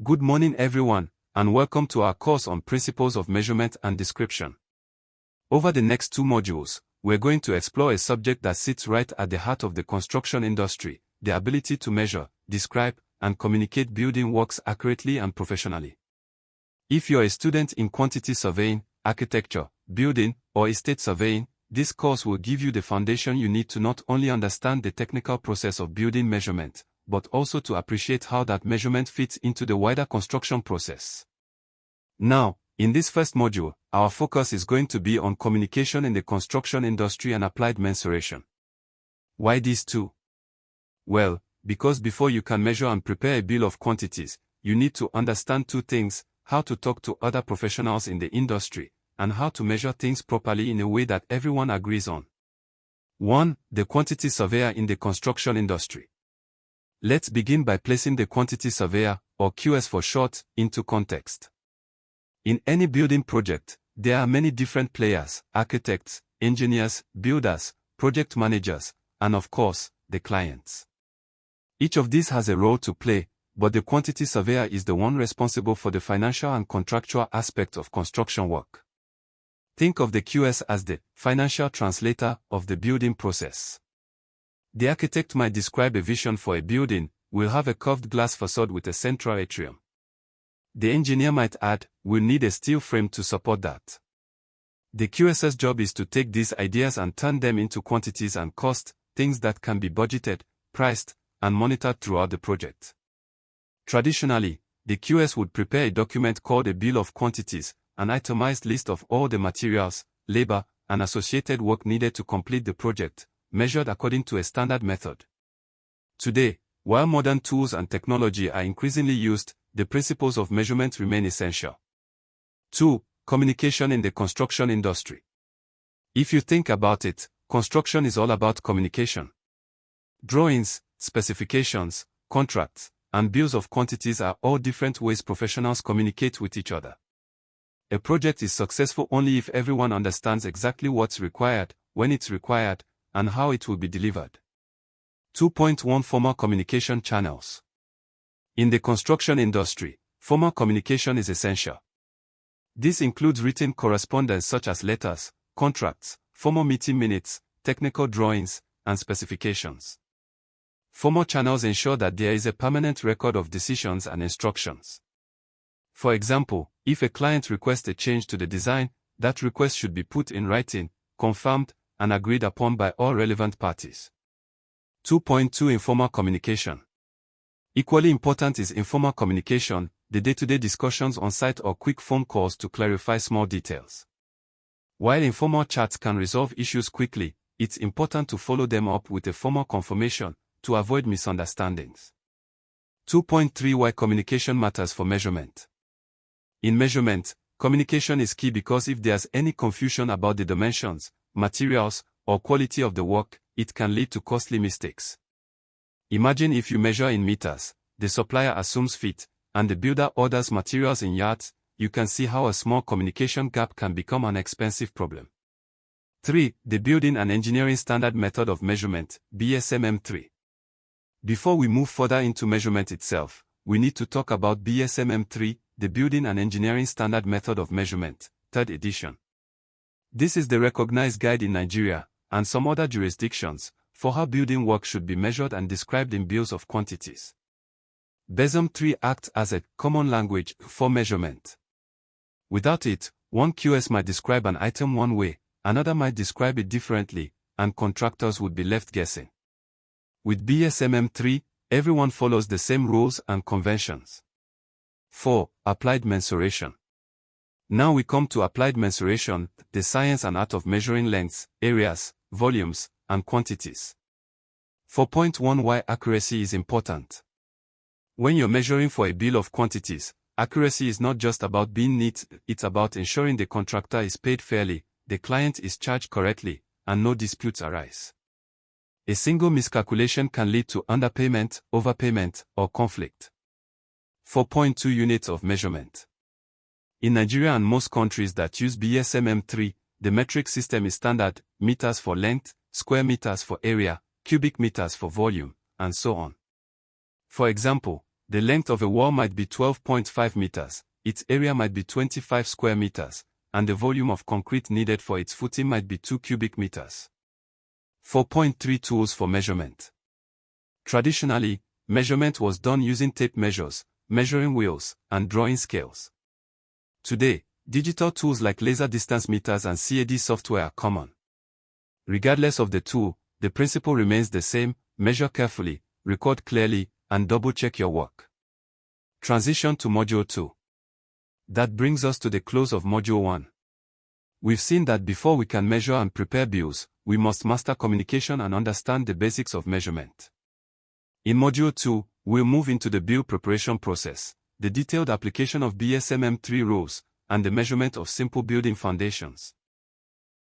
Good morning everyone, and welcome to our course on Principles of Measurement and Description. Over the next 2 modules, we're going to explore a subject that sits right at the heart of the construction industry, the ability to measure, describe, and communicate building works accurately and professionally. If you're a student in quantity surveying, architecture, building, or estate surveying, this course will give you the foundation you need to not only understand the technical process of building measurement, but also to appreciate how that measurement fits into the wider construction process. Now, in this first module, our focus is going to be on communication in the construction industry and applied mensuration. Why these two? Well, because before you can measure and prepare a bill of quantities, you need to understand 2 things: how to talk to other professionals in the industry, and how to measure things properly in a way that everyone agrees on. 1. The quantity surveyor in the construction industry. Let's begin by placing the quantity surveyor, or QS for short, into context. In any building project, there are many different players: architects, engineers, builders, project managers, and of course, the clients. Each of these has a role to play, but the quantity surveyor is the one responsible for the financial and contractual aspects of construction work. Think of the QS as the financial translator of the building process. The architect might describe a vision for a building: we'll have a curved glass facade with a central atrium. The engineer might add, we'll need a steel frame to support that. The QS's job is to take these ideas and turn them into quantities and cost, things that can be budgeted, priced, and monitored throughout the project. Traditionally, the QS would prepare a document called a bill of quantities, an itemized list of all the materials, labor, and associated work needed to complete the project, measured according to a standard method. Today, while modern tools and technology are increasingly used, the principles of measurement remain essential. 2. Communication in the construction industry. If you think about it, construction is all about communication. Drawings, specifications, contracts, and bills of quantities are all different ways professionals communicate with each other. A project is successful only if everyone understands exactly what's required, when it's required, and how it will be delivered. 2.1 Formal communication channels. In the construction industry, formal communication is essential. This includes written correspondence such as letters, contracts, formal meeting minutes, technical drawings, and specifications. Formal channels ensure that there is a permanent record of decisions and instructions. For example, if a client requests a change to the design, that request should be put in writing, confirmed, and agreed upon by all relevant parties. 2.2 Informal communication. Equally important is informal communication, the day-to-day discussions on site or quick phone calls to clarify small details. While informal chats can resolve issues quickly, it's important to follow them up with a formal confirmation to avoid misunderstandings. 2.3 Why communication matters for measurement. In measurement, communication is key because if there's any confusion about the dimensions, materials, or quality of the work, it can lead to costly mistakes. Imagine if you measure in meters, the supplier assumes feet, and the builder orders materials in yards. You can see how a small communication gap can become an expensive problem. 3. The Building and Engineering Standard Method of Measurement, BSMM3. Before we move further into measurement itself, we need to talk about BSMM3, the Building and Engineering Standard Method of Measurement, 3rd edition. This is the recognized guide in Nigeria, and some other jurisdictions, for how building work should be measured and described in bills of quantities. BSM-3 acts as a common language for measurement. Without it, one QS might describe an item one way, another might describe it differently, and contractors would be left guessing. With BSMM-3, everyone follows the same rules and conventions. 4. Applied mensuration. Now we come to applied mensuration, the science and art of measuring lengths, areas, volumes, and quantities. 4.1 Why accuracy is important. When you're measuring for a bill of quantities, accuracy is not just about being neat, it's about ensuring the contractor is paid fairly, the client is charged correctly, and no disputes arise. A single miscalculation can lead to underpayment, overpayment, or conflict. 4.2 Units of measurement. In Nigeria and most countries that use BSMM3, the metric system is standard: meters for length, square meters for area, cubic meters for volume, and so on. For example, The length of a wall might be 12.5 meters, its area might be 25 square meters, and the volume of concrete needed for its footing might be 2 cubic meters. 4.3 Tools for measurement. Traditionally, measurement was done using tape measures, measuring wheels, and drawing scales. Today, digital tools like laser distance meters and CAD software are common. Regardless of the tool, the principle remains the same: measure carefully, record clearly, and double-check your work. Transition to Module 2. That brings us to the close of Module 1. We've seen that before we can measure and prepare builds, we must master communication and understand the basics of measurement. In Module 2, we'll move into the build preparation process, the detailed application of BSMM 3 rules, and the measurement of simple building foundations.